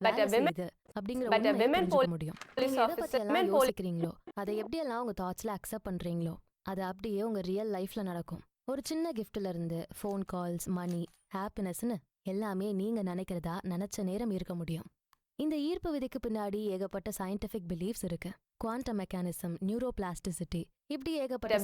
வேலை செய்யுது அப்படிங்கிற உண்மையை புரிஞ்சுக்க முடியும். நீங்க எதை பத்தி எல்லாம் யோசிக்கிறீங்களோ, அதை எப்படியெல்லாம் உங்க தாட்ஸ்ல அக்செப்ட் பண்றீங்களோ, அது அப்படியே உங்க ரியல் லைஃப்ல நடக்கும். ஒரு சின்ன கிஃப்ட்ல இருந்து ஃபோன் கால்ஸ், மணி, ஹாப்பினஸ்னு எல்லாமே நீங்க நினைச்ச நேரம் இருக்க முடியும். இந்த ஈர்ப்பு விதிக்கு பின்னாடி ஏகப்பட்ட சயின்டிபிக் பிலீஃப்ஸ் இருக்கு. குவாண்டம் மெக்கானிசம், நியூரோபிளாஸ்டிசிட்டி, இப்படி ஏகப்பட்ட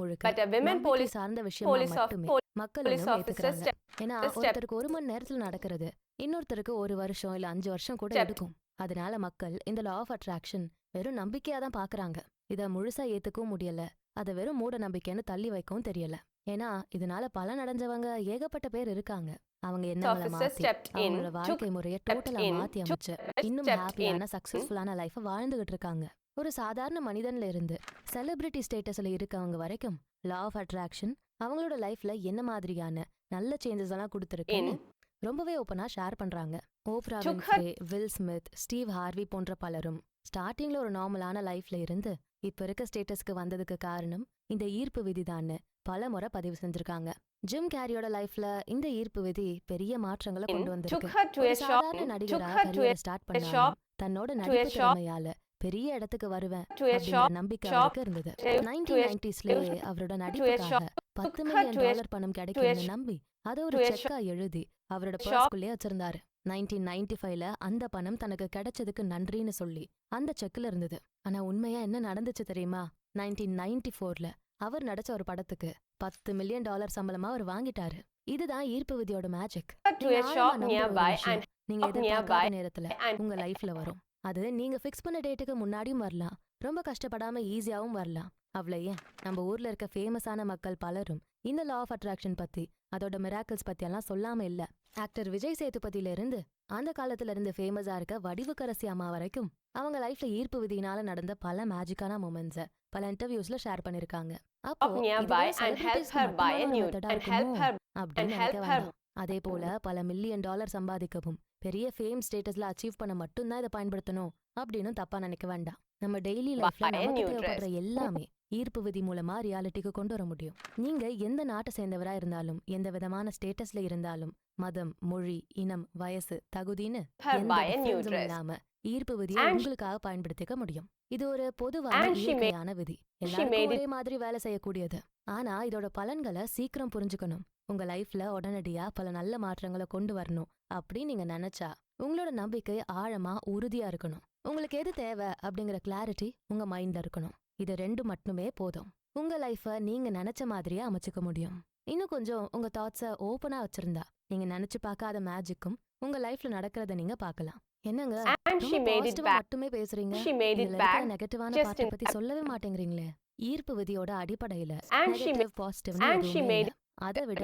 முழுக்க சார்ந்த விஷயமா மட்டுமே மக்கள் ஏத்துக்கிறாங்க. ஏன்னா ஒருத்தருக்கு 1 மணி நேரத்துல நடக்கிறது இன்னொருத்தருக்கு 1 வருஷம் இல்ல 5 வருஷம் கூட எடுக்கும். அதனால மக்கள் இந்த லா ஆஃப் அட்ராக்ஷன் வெறும் நம்பிக்கையா தான் பாக்குறாங்க. இத முழுசா ஏத்துக்கவும் முடியல, அதை வெறும் மூட நம்பிக்கைன்னு தள்ளி வைக்கவும் தெரியல. ஏன்னா இதனால பலன் அடைஞ்சவங்க ஏகப்பட்ட பேர் இருக்காங்க. அவங்க என்னங்களை மாத்தி அவங்களோட வாழ்க்கை முறையை டோட்டலா மாத்தி அமைச்சு இன்னும் ஹாப்பியான சக்சஸ்ஃபுல்லான லைஃபை வாழ்ந்துகிட்டு இருக்காங்க. ஒரு சாதாரண மனிதன்ல இருந்து செலிபிரிட்டி ஸ்டேட்டஸ்ல இருக்கவங்க வரைக்கும் லா ஆஃப் அட்ராக்ஷன் அவங்களோட லைஃப்ல என்ன மாதிரியான நல்ல சேஞ்சஸ் எல்லாம் கொடுத்துருக்குன்னு ரொம்பவே ஓப்பனா ஷேர் பண்றாங்க. Opera Winfrey, will Smith, Steve Harvey போன்ற பலரும் ஸ்டார்டிங்ல ஒரு நார்மலான லைஃப்ல இருந்து இப்ப இருக்க ஸ்டேட்டஸ்க்கு வந்ததுக்கு காரணம் இந்த ஈர்ப்பு விதிதான்னு பல முறை பதிவு செஞ்சிருக்காங்க. ஜிம் கேரியோட லைஃப்ல இந்த ஈர்ப்பு விதி பெரிய மாற்றங்களை கொண்டு வந்திருக்கு. ஒரு சாதாரண நடிகரா கரியரை ஸ்டார்ட் பண்ணாலும் தன்னோட நடிப்பு திறமையால பெரிய இடத்துக்கு வருவேன் அப்படிங்கிற நம்பிக்கை அவருக்கு இருந்தது. 1990ஸ்லயே அவரோட நடிப்புக்காக $10 மில்லியன் பணம் கிடைக்கும்னு நம்பி அதை ஒரு செக்கா எழுதி அவரோட பர்ஸ்குள்ளே வச்சிருந்தாரு. 1995ல அந்த பணம் தனக்கு கிடைச்சதுக்கு நன்றின்னு சொல்லி அந்த செக்ல இருந்தது. ஆனா உண்மையா என்ன நடந்துச்சு தெரியுமா? 1994ல அவர் நடிச்ச ஒரு படத்துக்கு $10 மில்லியன் சம்பளமா அவர் வாங்கிட்டாரு. இதுதான் ஈர்ப்பு விதியோட மேஜிக். நீங்க எதிர்பார்க்காத நேரத்துல உங்க லைஃப்ல வரும். அது நீங்க ஃபிக்ஸ் பண்ண டேட்டுக்கு முன்னாடியும் வரலாம், ரொம்ப கஷ்டப்படாம ஈஸியாவும் வரலாம். அவ்வளவு ஏன், நம்ம ஊர்ல இருக்க ஃபேமஸான மக்கள் பலரும் இந்த லா ஆஃப் அட்ராக்ஷன் பத்தி அதோட மிராக்கிள்ஸ் பத்தி எல்லாம் சொல்லாம இல்ல. ஆக்டர் விஜய் சேதுபதியில இருந்து அந்த காலத்துல இருந்து ஃபேமஸா இருக்க வடிவுக்கரசி அம்மா வரைக்கும் அவங்க லைஃப்ல ஈர்ப்பு விதியினால நடந்த பல மேஜிக்கான மொமெண்ட்ஸ பல இன்டர்வியூஸ்ல ஷேர் பண்ணிருக்காங்க. அப்போ அதே போல பல $1 மில்லியன் சம்பாதிக்கவும் பெரிய ஃபேம் ஸ்டேட்டஸ்ல அச்சீவ் பண்ண மட்டும்தான் இதை பயன்படுத்தணும் அப்படின்னு தப்பா நினைக்க வேண்டாம். நம்ம டெய்லி லைஃப்ல நமக்கு தேவைப்படுற எல்லாமே ஈர்ப்பு விதி மூலமா ரியாலிட்டிக்கு கொண்டு வர முடியும். நீங்க எந்த நாட்டை சேர்ந்தவரா இருந்தாலும், எந்த விதமான ஸ்டேட்டஸ்ல இருந்தாலும், மதம், மொழி, இனம், வயசு, தகுதின்னு இல்லாம ஈர்ப்பு விதியை உங்களுக்காக பயன்படுத்திக்க முடியும். இது ஒரு பொதுவான இயற்கையான விதி, எல்லாருக்கும் ஒரே மாதிரி வேலை செய்யக்கூடியது. ஆனா இதோட பலன்களை சீக்கிரம் புரிஞ்சுக்கணும். உங்க லைஃப்ல உடனடியா பல நல்ல மாற்றங்களை கொண்டு வரணும் அப்படின்னு நீங்க நினைச்சா உங்களோட நம்பிக்கை ஆழமா உறுதியா இருக்கணும். உங்களுக்கு எது தேவை அப்படிங்கிற கிளாரிட்டி உங்க மைண்ட்ல இருக்கணும். இது 2 மட்டுமே போதும். உங்க லைஃப நீங்க நினைச்ச மாதிரியே அமைச்சுக்க முடியும். இன்னும் கொஞ்சம் உங்க தாட்ஸ ஓப்பனா வச்சிருந்தா நீங்க நினைச்சு பார்க்காத மேஜிக்கும் உங்க லைஃப்ல நடக்கிறத நீங்க பார்க்கலாம். என்னங்க மட்டுமே பேசுறீங்க, நெகட்டிவான பார்ட்ட பத்தி சொல்லவே மாட்டேங்கிறீங்களே. ஈர்ப்பு விதியோட அடிப்படையில நெகட்டிவ் பாசிட்டிவ் அதை விட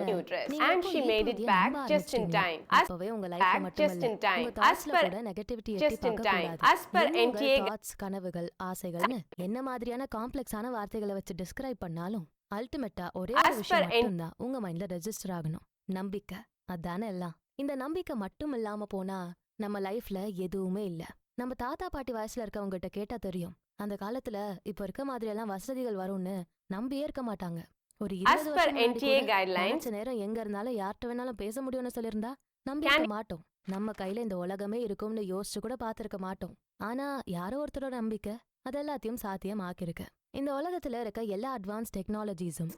அப்பவே உங்க லைஃப்ல மட்டுமல்ல உங்க தாட்ஸ்ல கூட நெகட்டிவிட்டி எட்டி பார்க்க கூடாது. தாட்ஸ், கனவுகள், ஆசைகள்னு என்ன மாதிரியான காம்ப்ளெக்ஸான வார்த்தைகளை வச்சு டிஸ்கிரைப் பண்ணாலும் அல்டிமேட்டா ஒரே ஒரு விஷயம் மட்டும்தான் உங்க மைண்ட்ல ரெஜிஸ்டர் ஆகணும். நம்பிக்கை. அதானே எல்லாம். இந்த நம்பிக்கை மட்டும் இல்லாம போனா நம்ம லைஃப்ல எதுவுமே இல்ல. நம்ம தாத்தா பாட்டி வயசுல இருக்கவங்க கிட்ட கேட்டா தெரியும், அந்த காலத்துல இப்ப இருக்க மாதிரி எல்லாம் வசதிகள் வரும்னு நம்பியே இருக்க மாட்டாங்க. ஒரு 20 வருஷம் நேரம் எங்க இருந்தாலும் யார்கிட்ட வேணாலும் பேச முடியும்னு சொல்லியிருந்தா நம்பியிருக்க மாட்டோம். நம்ம கையில இந்த உலகமே இருக்கும்னு யோசிச்சு கூட பாத்திருக்க மாட்டோம். ஆனா யாரோ ஒருத்தரோட நம்பிக்கை அது எல்லாத்தையும் சாத்தியம் ஆக்கிருக்கு. இந்த உலகத்துல இருக்க எல்லா அட்வான்ஸ் டெக்னாலஜிஸும்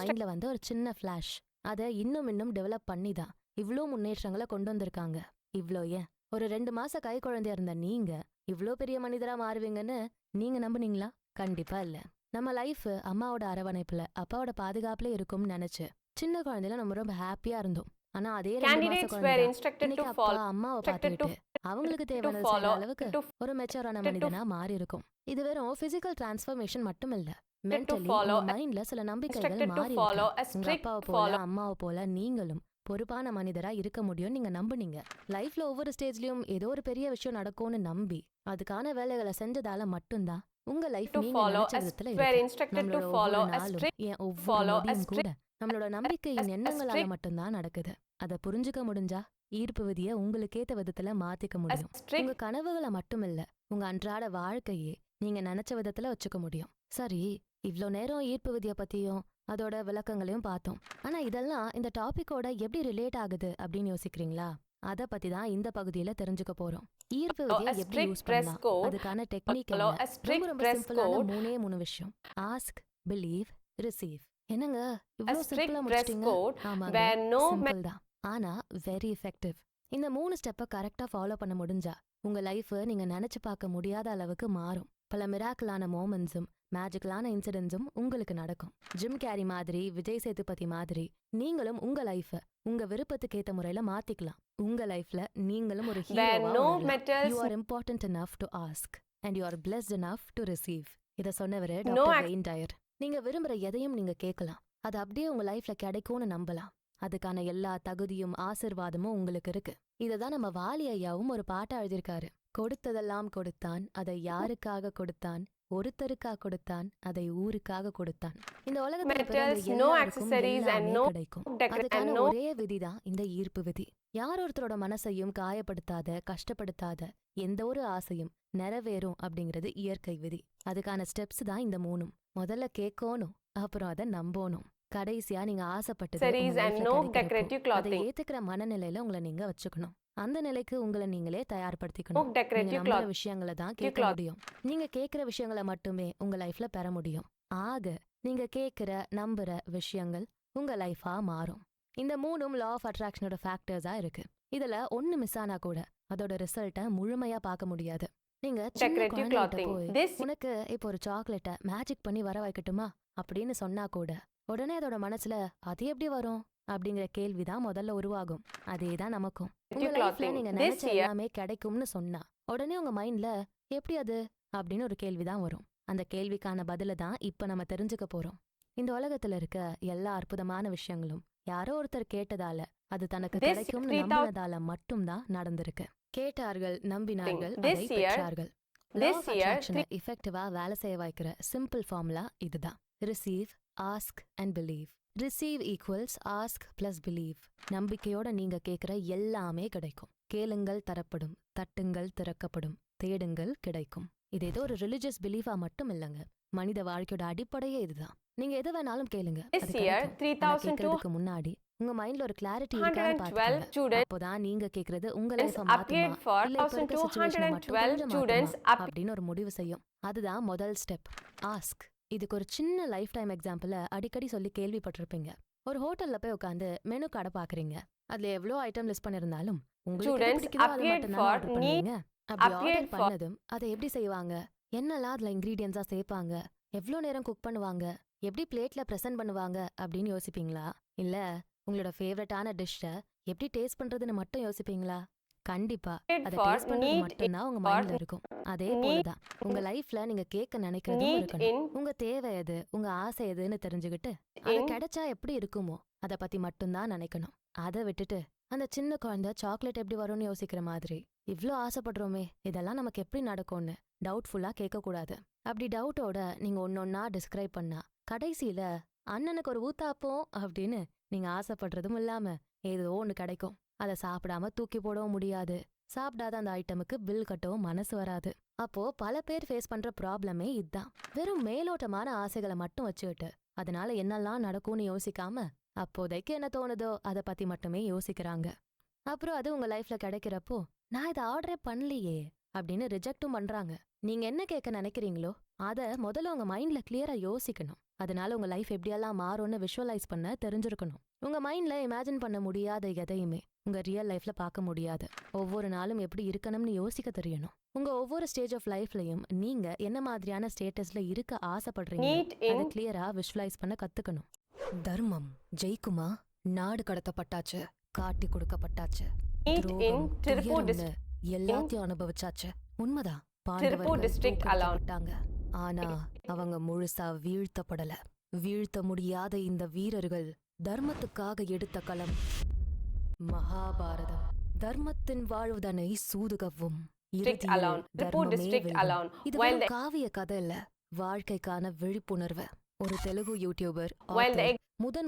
மைண்ட்ல வந்து ஒரு சின்ன ஃபிளாஷ், அதை இன்னும் டெவலப் பண்ணிதான் இவ்ளோ முன்னேற்றங்களை கொண்டு வந்திருக்காங்க. இவ்ளோ ஏன், ஒரு 2 மாச கை குழந்தையா இருந்த நீங்க இவ்ளோ பெரிய மனிதரா மாறுவீங்கன்னு நீங்க நம்புனீங்களா? கண்டிப்பா இல்ல. நம்ம லைஃப் அம்மாவோட அரவணைப்புல அப்பாவோட பாதுகாப்புல இருக்கும்னு நினைச்சு சின்ன குழந்தையில நம்ம ரொம்ப ஹாப்பியா இருந்தோம். ஆனா அதே 2 மாச குழந்தை அப்பா அம்மாவை பார்த்துட்டு அவங்களுக்கு தேவையான அளவுக்கு ஒரு மெச்சூரான மனிதனா மாறி இருக்கும். இது வெறும் பிசிக்கல் டிரான்ஸ்ஃபர்மேஷன் மட்டும் இல்ல, மென்டலி மைண்ட்ல சில நம்பிக்கைகள் மாறி இருக்கு. உங்க அப்பாவை போல அம்மாவை போல நீங்களும் பொறுப்பான மனிதரா இருக்க முடியும் நீங்க நம்புனீங்க. லைஃப்ல ஒவ்வொரு ஸ்டேஜ்லயும் ஏதோ ஒரு பெரிய விஷயம் நடக்கும்னு நம்பி அதுக்கான வேலைகளை செஞ்சதால மட்டும்தான் உங்க லைஃப் நீங்க நினைச்ச விதத்துல இருக்கு. நம்மளோட ஒவ்வொரு நாளும் ஏன் ஒவ்வொரு நொடியும் கூட நம்மளோட நம்பிக்கையின் எண்ணங்களால மட்டும்தான் நடக்குது. அதை புரிஞ்சுக்க முடிஞ்சா ஈர்ப்பு விதியை உங்களுக்கு ஏத்த விதத்துல மாத்திக்க முடியும். உங்க கனவுகளை மட்டும் இல்ல, உங்க அன்றாட வாழ்க்கையே நீங்க நினைச்ச விதத்துல வச்சுக்க முடியும். சரி, இவ்ளோ நேரம் ஈர்ப்பு விதியை பத்தியும் அதோட விளக்கங்களையும் பார்த்தோம். ஆனா இதெல்லாம் இந்த டாபிக்கோட எப்படி ரிலேட் ஆகுது அப்படின்னு யோசிக்கிறீங்களா? அத பத்தி தான் இந்த பகுதியில தெரிஞ்சுக்க போறோம். ஈர்ப்பு விதியை எப்படி யூஸ் பண்ணலாம், அதுக்கான டெக்னிக் என்ன, ரொம்ப சிம்பிளான 3 விஷயம். Ask, believe, receive. என்னங்க இவ்ளோ சிம்பிளா முடிச்சிட்டீங்க? ஆமாங்க, சிம்பிள் தான், ஆனா வெரி எஃபெக்டிவ். இந்த 3 ஸ்டெப்பை கரெக்டா ஃபாலோ பண்ண முடிஞ்சா உங்க லைஃப் நீங்க நினைச்சு பார்க்க முடியாத அளவுக்கு மாறும். பல மிராக்கிளான மோமெண்ட்ஸும் மேஜிக்கலான இன்சிடென்ட்ஸும் உங்களுக்கு நடக்கும். ஜிம் கேரி மாதிரி, விஜய் சேதுபதி மாதிரி நீங்களும் உங்க லைஃப உங்க விருப்பத்துக்கு ஏத்த முறையில மாத்திக்கலாம். உங்க லைஃப்ல நீங்களும் ஒரு ஹீரோவா வாழலாம். You are important enough to ask and you are blessed enough to receive. இத சொன்னவரு டாக்டர் வெய்ன் டயர். நீங்க விரும்புற எதையும் நீங்க கேட்கலாம், அது அப்படியே உங்க லைஃப்ல கிடைக்கும்னு நம்பலாம். அதுக்கான எல்லா தகுதியும் ஆசிர்வாதமும் உங்களுக்கு இருக்கு. இததான் நம்ம வாலி ஐயாவும் ஒரு பாட்டா எழுதியிருக்காரு. கொடுத்ததெல்லாம் கொடுத்தான், அதை யாருக்காக கொடுத்தான், ஒருத்தருக்கா கொடுத்தான், அதை ஊருக்காக கொடுத்தான். இந்த உலகத்துல கிடைக்கும். அதுக்கான ஒரே விதிதான் இந்த ஈர்ப்பு விதி. யார் ஒருத்தரோட மனசையும் காயப்படுத்தாத, கஷ்டப்படுத்தாத எந்த ஒரு ஆசையும் நிறைவேறும் அப்படிங்கிறது இயற்கை விதி. அதுக்கான ஸ்டெப்ஸ் தான் இந்த 3. முதல்ல கேட்கணும், அப்புறம் அதை நம்பணும், கடைசியா நீங்க ஆசைப்பட்டது அதை ஏத்துக்கிற மனநிலையில உங்களை நீங்க வச்சுக்கணும். அந்த நிலைக்கு உங்களை நீங்களே தயார்படுத்திக்கணும். நீங்க நம்புற விஷயங்களை தான் கேட்க முடியும். நீங்க கேட்கிற விஷயங்களை மட்டுமே உங்க லைஃப்ல பெற முடியும். ஆக நீங்க கேட்கிற நம்புற விஷயங்கள் உங்க லைஃபா மாறும். இந்த 3ம் லா ஆஃப் அட்ராக்ஷனோட ஃபேக்டர்ஸா இருக்கு. இதுல ஒன்னு மிஸ் ஆனா கூட அதோட ரிசல்ட்டை முழுமையா பார்க்க முடியாது. நீங்க சின்ன குழந்தைகிட்ட போய் உனக்கு இப்போ ஒரு சாக்லேட்டை மேஜிக் பண்ணி வர வைக்கட்டுமா அப்படின்னு சொன்னா கூட உடனே அதோட மனசுல அது எப்படி வரும் அப்படிங்கிற கேள்விதான் முதல்ல உருவாகும். அதேதான் நமக்கும். உங்க லைஃப்ல நீங்க நினைச்ச எல்லாமே கிடைக்கும்னு சொன்னா உடனே உங்க மைண்ட்ல எப்படி அது அப்படின்னு ஒரு கேள்விதான் வரும். அந்த கேள்விக்கான பதில தான் இப்ப நம்ம தெரிஞ்சுக்க போறோம். இந்த உலகத்துல இருக்க எல்லா அற்புதமான விஷயங்களும் யாரோ ஒருத்தர் கேட்டதால, அது தனக்கு கிடைக்கும்னு நம்பினதால மட்டும்தான் நடந்திருக்கு. கேட்டார்கள், நம்பினார்கள், அதை பெற்றார்கள். லா ஆஃப் அட்ராக்ஷனை எஃபெக்டிவா வேலை செய்ய வைக்கிற சிம்பிள் ஃபார்முலா இதுதான். Receive, ask and believe. Receive equals ask plus believe. நம்பிக்கையோட நீங்க கேட்கிற எல்லாமே கிடைக்கும். கேளுங்கள் தரப்படும், தட்டுங்கள் திறக்கப்படும், தேடுங்கள் கிடைக்கும். இது ஏதோ ஒரு ரிலிஜியஸ் பிலீஃபா மட்டும் இல்லைங்க, மனித வாழ்க்கையோட அடிப்படையே இதுதான். நீங்க எது வேணாலும் கேளுங்க, கேட்கறதுக்கு முன்னாடி உங்க மைண்ட்ல ஒரு கிளாரிட்டி இருக்கான்னு பாருங்க. அப்போதான் நீங்க கேக்குறது உங்க லைஃப மாத்துமா இல்ல இப்ப இருக்க சிச்சுவேஷனை மட்டும் அப்படின்னு ஒரு முடிவு செய்யும். அதுதான் முதல் ஸ்டெப், ஆஸ்க். இதுக்கு ஒரு சின்ன லைஃப் டைம் எக்ஸாம்பிள அடிக்கடி சொல்லி கேள்விப்பட்டிருப்பீங்க. ஒரு ஹோட்டல்ல போய் உட்காந்து மெனு கார்டை பாக்குறீங்க. அதுல எவ்வளவு ஐட்டம் லிஸ்ட் பண்ணிருந்தாலும் உங்களுக்கு பிடிக்குதோ அது மட்டும் தான் ஆர்டர் பண்ணுவீங்க. அப்படி ஆர்டர் பண்ணதும் அதை எப்படி செய்வாங்க, என்னெல்லாம் அதுல இன்கிரீடியன்ஸா சேர்ப்பாங்க, எவ்வளவு நேரம் குக் பண்ணுவாங்க, எப்படி பிளேட்ல பிரசன்ட் பண்ணுவாங்க அப்படின்னு யோசிப்பீங்களா? இல்ல உங்களோட ஃபேவரட்டான டிஷ்ஷை எப்படி டேஸ்ட் பண்றதுன்னு மட்டும் யோசிப்பீங்களா? கண்டிப்பா அதை டேஸ்ட் பண்றது மட்டும்தான் உங்க மைண்ட்ல இருக்கும். அதே போலதான் உங்க லைஃப்ல நீங்க கேட்க நினைக்கிறதும் இருக்கணும். உங்க தேவை எது, உங்க ஆசை எதுன்னு தெரிஞ்சுக்கிட்டு அது கிடைச்சா எப்படி இருக்குமோ அதை பத்தி மட்டும்தான் நினைக்கணும். அதை விட்டுட்டு அந்த சின்ன குழந்தை சாக்லேட் எப்படி வரும்னு யோசிக்கிற மாதிரி இவ்ளோ ஆசைப்படுறோமே இதெல்லாம் நமக்கு எப்படி நடக்கும்னு டவுட்ஃபுல்லா கேட்க கூடாது. அப்படி டவுட்டோட நீங்க ஒன்னொன்னா டிஸ்கிரைப் பண்ணா கடைசியில அண்ணனுக்கு ஒரு ஊத்தாப்போம் அப்படின்னு நீங்க ஆசைப்படுறதும் இல்லாம ஏதோ ஒண்ணு கிடைக்கும். அதை சாப்பிடாம தூக்கி போடவும் முடியாது, சாப்பிடாத அந்த ஐட்டமுக்கு பில் கட்டவும் மனசு வராது. அப்போ பல பேர் ஃபேஸ் பண்ற ப்ராப்ளமே இதுதான். வெறும் மேலோட்டமான ஆசைகளை மட்டும் வச்சுக்கிட்டு அதனால என்னெல்லாம் நடக்கும்னு யோசிக்காம அப்போதைக்கு என்ன தோணுதோ அதை பத்தி மட்டுமே யோசிக்கிறாங்க. அப்புறம் அது உங்க லைஃப்ல கிடைக்கிறப்போ நான் இதை ஆர்டரே பண்ணலையே அப்படின்னு ரிஜெக்டும் பண்றாங்க. நீங்க என்ன கேட்க நினைக்கிறீங்களோ அதை முதல்ல உங்க மைண்ட்ல கிளியரா யோசிக்கணும். அதனால உங்க லைஃப் எப்படியெல்லாம் மாறும்னு விஷுவலைஸ் பண்ண தெரிஞ்சிருக்கணும். உங்க மைண்ட்ல இமேஜின் பண்ண முடியாத எதையுமே உங்க ரியல் லைஃப்ல பார்க்க முடியாது. ஒவ்வொரு நாளும் எப்படி இருக்கணும்னு யோசிக்க தெரியணும். உங்க ஒவ்வொரு ஸ்டேஜ் ஆஃப் லைஃப்லயும் நீங்க என்ன மாதிரியான ஸ்டேட்டஸ்ல இருக்க ஆசைப்படுறீங்க அதை கிளியரா விஷுவலைஸ் பண்ண கத்துக்கணும். தர்மம் ஜெயிக்குமா? நாடு கடத்தப்பட்டாச்சு, காட்டி கொடுக்கப்பட்டாச்சு, எல்லாத்தையும் அனுபவிச்சாச்சு. உண்மைதான், பாண்டவர்கள் ஆனா அவங்க முழுசா வீழ்த்தப்படல. வீழ்த்த முடியாத இந்த வீரர்கள் தர்மத்துக்காக எடுத்த களம் மகாபாரதம். தர்மத்தின் வாழ்வுதனை சூதுகவும் காவிய கதை இல்ல, வாழ்க்கைக்கான விழிப்புணர்வு. ஒரு தெலுங்கு யூடியூபர்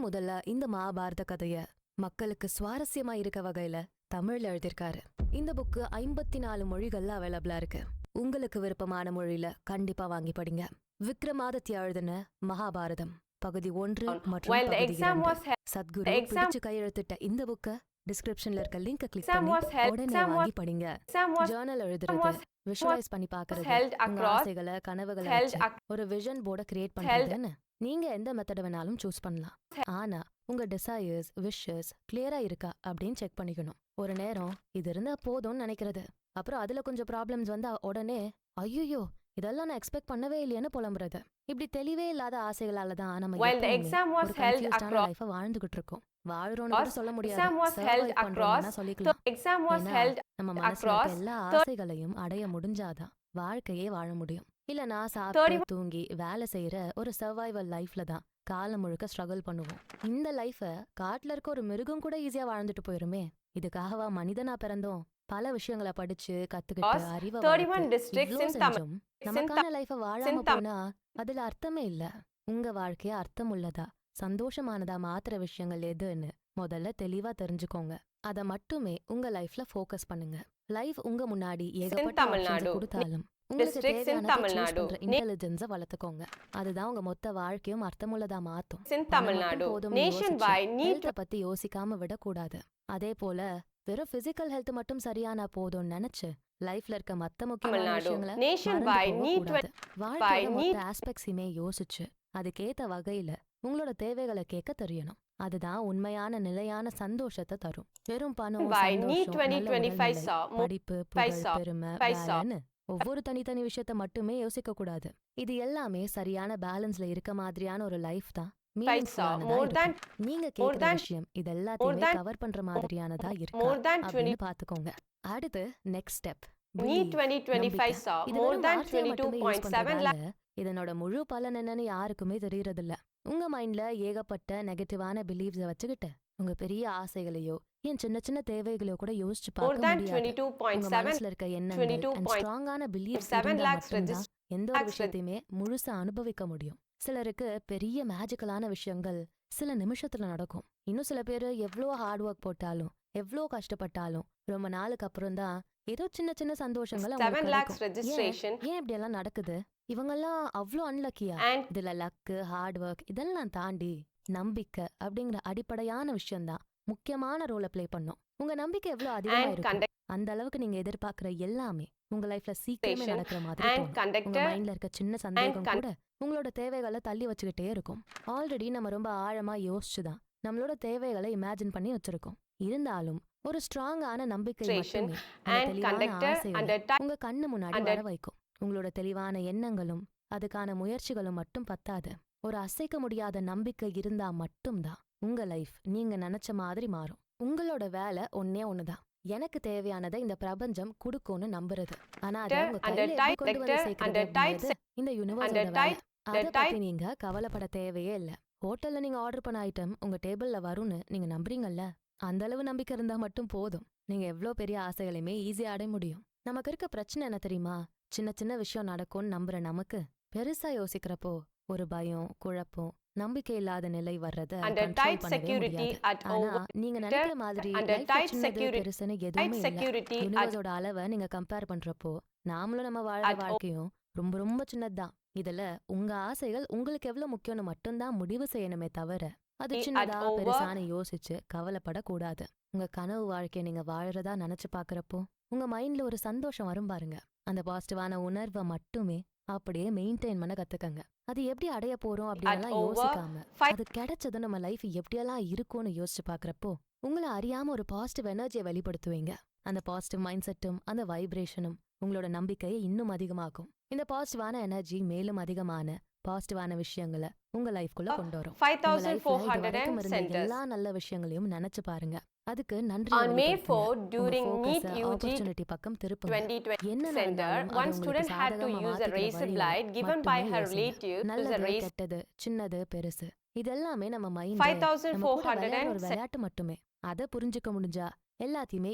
முதல்ல இந்த மகாபாரத கதைய மக்களுக்கு சுவாரஸ்யமா இருக்க வகையில தமிழ்ல எழுதியிருக்காரு. இந்த புக்கு 54 மொழிகள்ல அவைலபிளா இருக்கு. உங்களுக்கு விருப்பமான மொழியில கண்டிப்பா வாங்கி படிங்க. விக்ரமாதித்யா எழுதின மகாபாரதம் பகுதி 1 மற்றும் While the பகுதி exam 2. was held, Sadhguru the exam பிடிச்சு கையெழுத்திட்ட இந்த புக்க டிஸ்கிரிப்ஷன்ல இருக்க லிங்க் கிளிக் exam பண்ணி was held, உடனே exam was வாங்கி படிங்க. exam was ஜர்னல் was எழுதுறது, விஷுவலைஸ் பண்ணி was பார்க்கறது, held உங்க across ஆசைகளை கனவுகளை held வச்சு ஒரு விஷன் போர்டை கிரியேட் பண்றதுன்னு நீங்க எந்த மெத்தட் வேணாலும் சூஸ் பண்ணலாம். ஆனா உங்க டிசையர்ஸ் விஷஸ் கிளியரா இருக்கா அப்படின்னு செக் பண்ணிக்கணும். ஒரு நேரம் இது இருந்தா போதும்னு நினைக்கிறது, அப்புறம் அதுல கொஞ்சம் ப்ராப்ளம்ஸ் வந்தா உடனே ஐயோ இதெல்லாம் நான் எக்ஸ்பெக்ட் பண்ணவே இல்லையேன்னு புலம்புறது. இப்படி தெளிவே இல்லாத ஆசைகளால தான் நம்ம while the எப்பவுமே exam was ஒரு held கன்ஃபியூஸ்டான across லைஃபை வாழ்ந்துகிட்டு இருக்கோம். வாழ்றோம்னு கூட சொல்ல முடியாது, exam was held survive across பண்றோம்னா so சொல்லிக்கலாம். exam was ஏன்னா held நம்ம மனசுல across இருக்க எல்லா 30 ஆசைகளையும் அடைய முடிஞ்சாதான் வாழ்க்கையே வாழ முடியும். இல்லனா சாப்பிட்டு 31 தூங்கி வேலை செய்யற ஒரு சர்வைவல் லைஃப்ல தான் காலம் முழுக்க ஸ்ட்ரகிள் பண்ணுவோம். இந்த லைஃபை காட்டுல இருக்க ஒரு மிருகம் கூட ஈஸியா வாழ்ந்துட்டு போயிருமே. இதுக்காகவா மனிதனா பிறந்தோம்? பல விஷயங்களை படிச்சு கத்துக்கிட்டு அறிவை 31 வளர்த்து districts இவ்ளோ in Tamil செஞ்சும் நமக்கான லைஃபை வாழாம போனா அதுல அர்த்தமே இல்ல. உங்க வாழ்க்கைய அர்த்தம் உள்ளதா சந்தோஷமானதா மாத்துற விஷயங்கள் எதுன்னு முதல்ல தெளிவா தெரிஞ்சுக்கோங்க. அத மட்டுமே உங்க லைஃப்ல ஃபோக்கஸ் பண்ணுங்க. லைஃப் உங்க முன்னாடி ஏகப்பட்ட Tamil ஆப்ஷன்ஸ் Nadu. கொடுத்தாலும் உங்களுக்கு Districts in தேவையானதை Tamil சூஸ் Nadu. பண்ற இன்டெலிஜென்ஸை வளர்த்துக்கோங்க. அதுதான் உங்க மொத்த வாழ்க்கையும் அர்த்தமுள்ளதா மாத்தும். in பணம் Tamil மட்டும் Nadu. போதும்னு Nationwide யோசிச்சு need ஹெல்த்தை பத்தி யோசிக்காம விடக்கூடாது. அதே போல வெறும் பிசிக்கல் ஹெல்த் மட்டும் சரியானா போதும்னு நினைச்சு லைஃப்ல இருக்க மத்த முக்கியமான Nadu. விஷயங்களை Nationwide மறந்து need போகக்கூடாது. வாழ்க்கையோட need- மொத்த ஆஸ்பெக்ட்ஸையுமே யோசிச்சு அதுக்கேத்த வகையில உங்களோட தேவைகளை கேட்க தெரியணும். அதுதான் உண்மையான நிலையான சந்தோஷத்தை தரும். வெறும் பணம், by சந்தோஷம், need நல்ல 2025 உடல்நிலை, saw படிப்பு, புகழ், paisa, பெருமை, paisa. வேலைன்னு ஒவ்வொரு தனித்தனி விஷயத்த மட்டுமே யோசிக்க கூடாது. இது எல்லாமே சரியான பேலன்ஸ்ல இருக்க மாதிரியான ஒரு லைஃப் தான் meaningful-ஆனதா more than இருக்கும். நீங்க more கேக்குற than விஷயம் இது எல்லாத்தையுமே than கவர் பண்ற மாதிரியானதா இருக்கா more than 20 அப்படின்னு பாத்துக்கோங்க. அடுத்து next step need 2025 saw more than 22.7 இதனோட முழு பலன் என்னன்னு யாருக்குமே தெரியறதில்ல. உங்க மைண்ட்ல ஏகப்பட்ட நெகட்டிவான பிலீவ்ஸ வச்சுக்கிட்டு உங்க பெரிய ஆசைகளையோ என் சின்ன சின்ன தேவைகளையோ கூட யோசிச்சு more பார்க்க than முடியாது. உங்க 22.7 மனசுல இருக்க எண்ணங்கள் and ஸ்ட்ராங்கான பிலீவ்ஸ் 7 இருந்தா lakhs மட்டும்தான் எந்த ஒரு lakhs விஷயத்தையுமே முழுசா அனுபவிக்க முடியும். சிலருக்கு பெரிய மேஜிக்கலான விஷயங்கள் சில நிமிஷத்துல நடக்கும். இன்னும் சில பேர் எவ்வளோ ஹார்ட் ஒர்க் போட்டாலும் எவ்வளோ கஷ்டப்பட்டாலும் ரொம்ப நாளுக்கு அப்புறம் தான் ஏதோ சின்ன சின்ன சந்தோஷங்கள் 7 அவங்களுக்கு lakhs கிடைக்கும். registration ஏன் இப்படி எல்லாம் நடக்குது? இவங்கெல்லாம் அவ்வளோ அன்லக்கியா? and இதுல லக்கு, ஹார்ட் ஒர்க் இதெல்லாம் தாண்டி நம்பிக்கை அப்படிங்கிற அடிப்படையான விஷயம்தான் முக்கியமான ரோலை ப்ளே பண்ணும். உங்க நம்பிக்கை எவ்வளவு அதிகமா and இருக்கும் அந்த அளவுக்கு நீங்க எதிர்பார்க்கிற எல்லாமே உங்க லைஃப்ல சீக்கிரமே Station நடக்கிற மாதிரி and தோணும். உங்க conductor மைண்ட்ல இருக்க சின்ன சந்தேகம் con- கூட உங்களோட தேவைகளை தள்ளி வச்சுக்கிட்டே இருக்கும். ஆல்ரெடி நம்ம ரொம்ப ஆழமா யோசிச்சுதான் நம்மளோட தேவைகளை இமேஜின் பண்ணி வச்சிருக்கோம். இருந்தாலும் ஒரு ஸ்ட்ராங்கான நம்பிக்கை Station மட்டுமே அந்த and தெளிவான conductor ஆசைகளை under type உங்க கண்ணு முன்னாடி under வர வைக்கும். உங்களோட தெளிவான எண்ணங்களும் அதுக்கான முயற்சிகளும் மட்டும் பத்தாது. ஒரு அசைக்க முடியாத நம்பிக்கை இருந்தா மட்டும்தான் உங்க லைஃப் நீங்க நினைச்ச மாதிரி மாறும். உங்களோட வேலை ஒன்னே ஒண்ணுதான், எனக்கு தேவையானதை இந்த பிரபஞ்சம் கொடுக்கும்னு நம்புறது. ஆனா அதை உங்க under கையில எப்படி type கொண்டு வந்து under சேர்க்கறது type அப்படிங்கிறது இந்த யூனிவர்ஸோட under வேலை. type அதை type பத்தி நீங்க கவலைப்பட தேவையே இல்ல. ஹோட்டல்ல நீங்க ஆர்டர் பண்ண ஐட்டம் உங்க டேபிள்ல வரும்னு நீங்க நம்புறீங்கல்ல, அந்த அளவு நம்பிக்கை இருந்தா மட்டும் போதும். நீங்க எவ்வளோ பெரிய ஆசைகளையுமே ஈஸியா அடைய முடியும். நமக்கு இருக்க பிரச்சனை என்ன தெரியுமா? சின்ன சின்ன விஷயம் நடக்கும்னு நம்புற நமக்கு பெருசா யோசிக்கிறப்போ ஒரு பயம், குழப்பம், நம்பிக்கை இல்லாத நிலை வர்றத under கண்ட்ரோல் tight பண்ணவே security முடியாது. at ஆனா over நீங்க நினைக்கிற மாதிரி under லைஃப்ல tight சின்னது security பெருசுன்னு tight எதுவுமே இல்ல. security at யூனிவர்ஸோட அளவை நீங்க கம்பேர் பண்றப்போ நாமளும் நம்ம வாழற at வாழ்க்கையும் ரொம்ப ரொம்ப சின்னதுதான். இதுல உங்க ஆசைகள் உங்களுக்கு எவ்வளவு முக்கியம்னு மட்டும்தான் முடிவு செய்யணுமே தவிர அது at சின்னதா over பெருசான்னு யோசிச்சு கவலைப்படக்கூடாது. உங்க கனவு வாழ்க்கைய நீங்க வாழறதா நினைச்சு பாக்குறப்போ உங்க மைண்ட்ல ஒரு சந்தோஷம் வரும் பாருங்க. அந்த பாசிட்டிவான உணர்வை மட்டுமே அப்படியே மெயின்டைன் பண்ண கத்துக்கங்க. அது எப்படி அடைய போறோம் at அப்படின்னு over யோசிக்காம 5 அது கிடைச்சது நம்ம லைஃப் எப்படியெல்லாம் இருக்கும்னு யோசிச்சு பாக்குறப்போ உங்களை அறியாம ஒரு பாசிட்டிவ் எனர்ஜியை வெளிப்படுத்துவீங்க. அந்த பாசிட்டிவ் மைண்ட் செட்டும் அந்த வைப்ரேஷனும் உங்களோட நம்பிக்கையை இன்னும் அதிகமாக்கும். இந்த பாசிட்டிவான எனர்ஜி மேலும் அதிகமான பாசிட்டிவான விஷயங்களை உங்க லைஃப்குள்ள கொண்டு வரும். உங்க லைஃப்ல இது 5,400 வரைக்கும் இருந்த centers எல்லா நல்ல விஷயங்களையும் நினைச்சு பாருங்க. அதுக்கு நன்றி on May 4 வெளிப்படுத்துங்க. உங்க during NEET focus UG opportunity பக்கம் திருப்புங்க. 2020 என்ன center நடந்தாலும் one அது உங்களுக்கு student had to சாதகமா use a மாத்திக்கிற razor வழியில blade given by மட்டுமே her யோசிங்க. relative to the நல்லது, razor கெட்டது, சின்னது, பெருசு இதெல்லாமே நம்ம மைண்ட் நம்ம கூட 5,400 விளையாடுற ஒரு விளையாட்டு மட்டுமே. அதை புரிஞ்சுக்க முடிஞ்சா எல்லாத்தையுமே